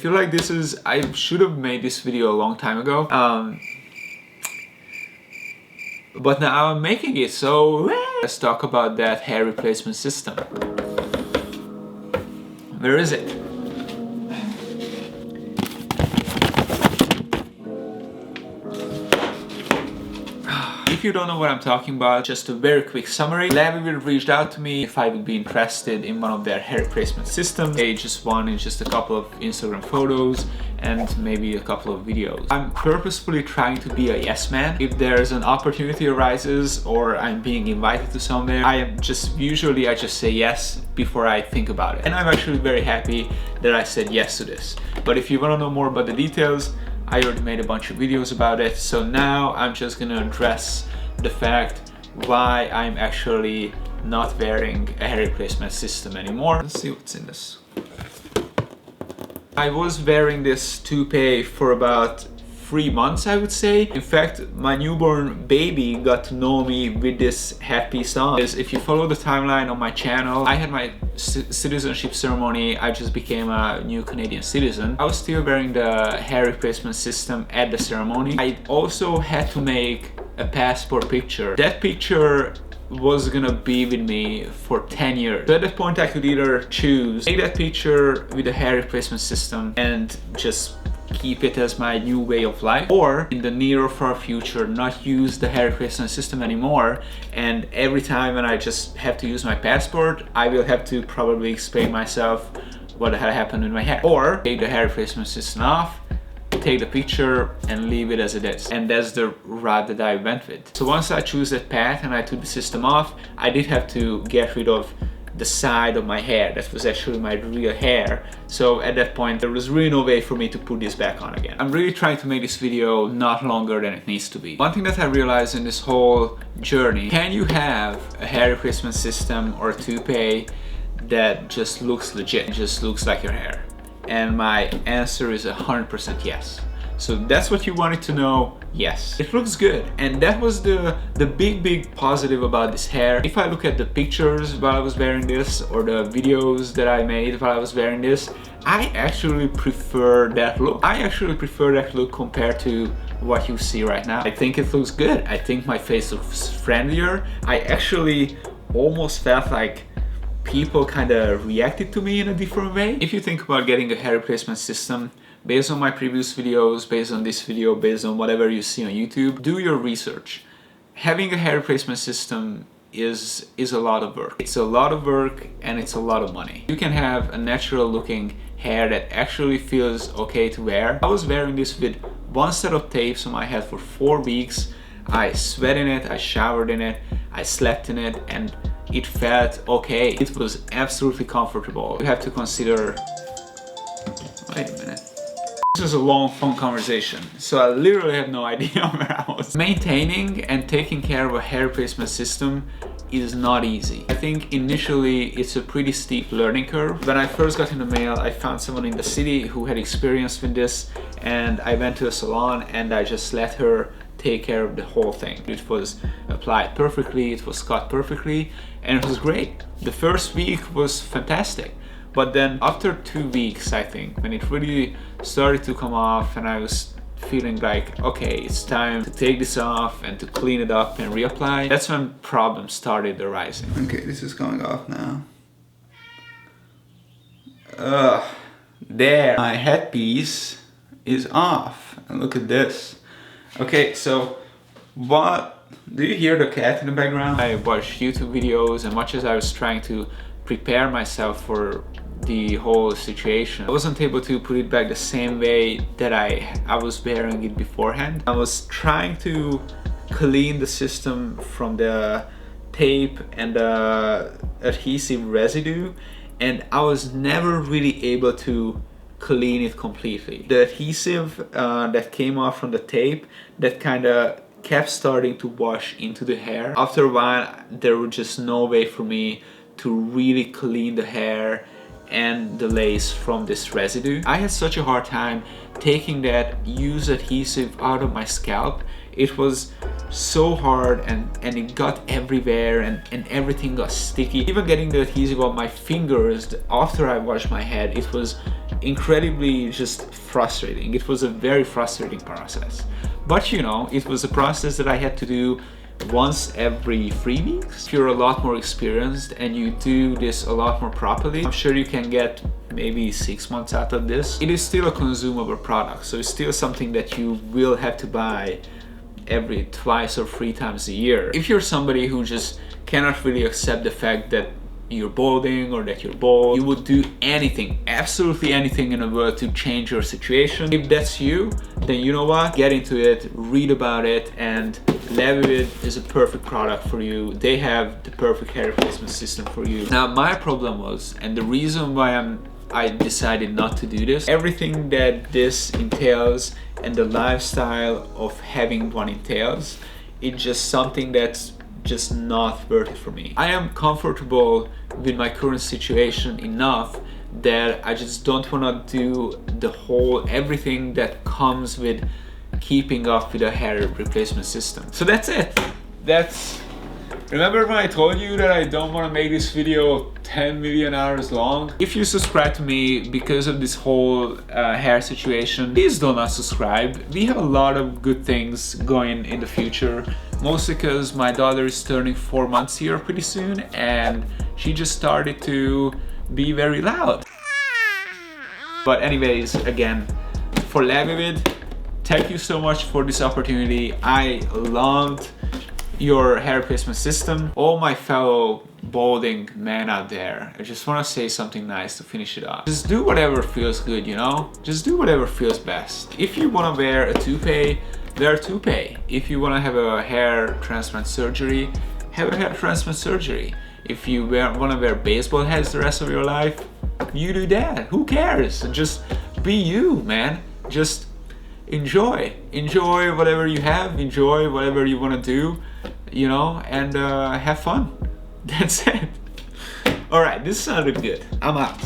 feel like I should have made this video a long time ago. But now I'm making it, so let's talk about that hair replacement system. Where is it? If you don't know what I'm talking about, just a very quick summary. Laviville reached out to me if I would be interested in one of their hair replacement systems. They just wanted just a couple of Instagram photos and maybe a couple of videos. I'm purposefully trying to be a yes man. If there's an opportunity arises or I'm being invited to somewhere, I just say yes before I think about it. And I'm actually very happy that I said yes to this. But if you want to know more about the details, I already made a bunch of videos about it. So now I'm just gonna address the fact why I'm actually not wearing a hair replacement system anymore. Let's see what's in this. I was wearing this toupee for about 3 months, I would say. In fact, my newborn baby got to know me with this headpiece on. If you follow the timeline on my channel, I had my citizenship ceremony. I just became a new Canadian citizen. I was still wearing the hair replacement system at the ceremony. I also had to make a passport picture. That picture was gonna be with me for 10 years. So at that point I could either choose take that picture with the hair replacement system and just keep it as my new way of life, or in the near or far future not use the hair replacement system anymore, and every time when I just have to use my passport I will have to probably explain myself what had happened with my hair, or take the hair replacement system off, take the picture and leave it as it is. And that's the route that I went with. So once I choose that path and I took the system off, I did have to get rid of the side of my hair that was actually my real hair. So at that point there was really no way for me to put this back on again. I'm really trying to make this video not longer than it needs to be. One thing that I realized in this whole journey, can you have a hair replacement system or a toupee that just looks legit, just looks like your hair? And my answer is 100% yes. So that's what you wanted to know. Yes, it looks good. And that was the big positive about this hair. If I look at the pictures while I was wearing this or the videos that I made while I was wearing this, I actually prefer that look. I actually prefer that look compared to what you see right now. I think it looks good. I think my face looks friendlier. I actually almost felt like people kind of reacted to me in a different way. If you think about getting a hair replacement system, based on my previous videos, based on this video, based on whatever you see on YouTube, do your research. Having a hair replacement system is a lot of work. It's a lot of work and it's a lot of money. You can have a natural looking hair that actually feels okay to wear. I was wearing this with one set of tapes on my head for 4 weeks. I sweat in it, I showered in it, I slept in it, and it felt okay. It was absolutely comfortable. You have to consider, wait a minute. This is a long phone conversation, so I literally have no idea where I was. Maintaining and taking care of a hair replacement system is not easy. I think initially it's a pretty steep learning curve. When I first got in the mail, I found someone in the city who had experience with this, and I went to a salon and I just let her take care of the whole thing. It was applied perfectly, it was cut perfectly, and it was great. The first week was fantastic. But then after 2 weeks, I think, when it really started to come off and I was feeling like, okay, it's time to take this off and to clean it up and reapply, that's when problems started arising. Okay, this is coming off now. There, my headpiece is off. And look at this. Okay, so what, do you hear the cat in the background? I watched YouTube videos, and much as I was trying to prepare myself for the whole situation, I wasn't able to put it back the same way that I was wearing it beforehand. I was trying to clean the system from the tape and the adhesive residue, and I was never really able to clean it completely. The adhesive that came off from the tape, that kind of kept starting to wash into the hair. After a while, there was just no way for me to really clean the hair and the lace from this residue. I had such a hard time taking that used adhesive out of my scalp. It was so hard, and it got everywhere, and everything got sticky. Even getting the adhesive on my fingers after I washed my head, it incredibly just frustrating. It was a very frustrating process. But you know, it was a process that I had to do once every 3 weeks. If you're a lot more experienced and you do this a lot more properly, I'm sure you can get maybe 6 months out of this. It is still a consumable product, so it's still something that you will have to buy every 2 or 3 times a year. If you're somebody who just cannot really accept the fact that you're balding or that you're bald, you would do anything, absolutely anything in the world to change your situation. If that's you, then you know what? Get into it, read about it, and Levivid is a perfect product for you. They have the perfect hair replacement system for you. Now, my problem was, and the reason why I decided not to do this, everything that this entails and the lifestyle of having one entails, it's just something that's just not worth it for me. I am comfortable with my current situation enough that I just don't want to do the whole everything that comes with keeping up with a hair replacement system. So that's it. Remember when I told you that I don't want to make this video 10 million hours long? If you subscribe to me because of this whole hair situation, please do not subscribe. We have a lot of good things going in the future, mostly because my daughter is turning 4 months here pretty soon, and she just started to be very loud. But anyways, again, for Levivid, thank you so much for this opportunity. I loved your hair replacement system. All my fellow balding men out there, I just want to say something nice to finish it off. Just do whatever feels good, you know? Just do whatever feels best. If you want to wear a toupee, wear a toupee. If you want to have a hair transplant surgery, have a hair transplant surgery. If you want to wear baseball hats the rest of your life, you do that. Who cares? Just be you, man. Just enjoy whatever you have, enjoy whatever you want to do, you know, and have fun. That's it. All right, this sounded good. I'm out.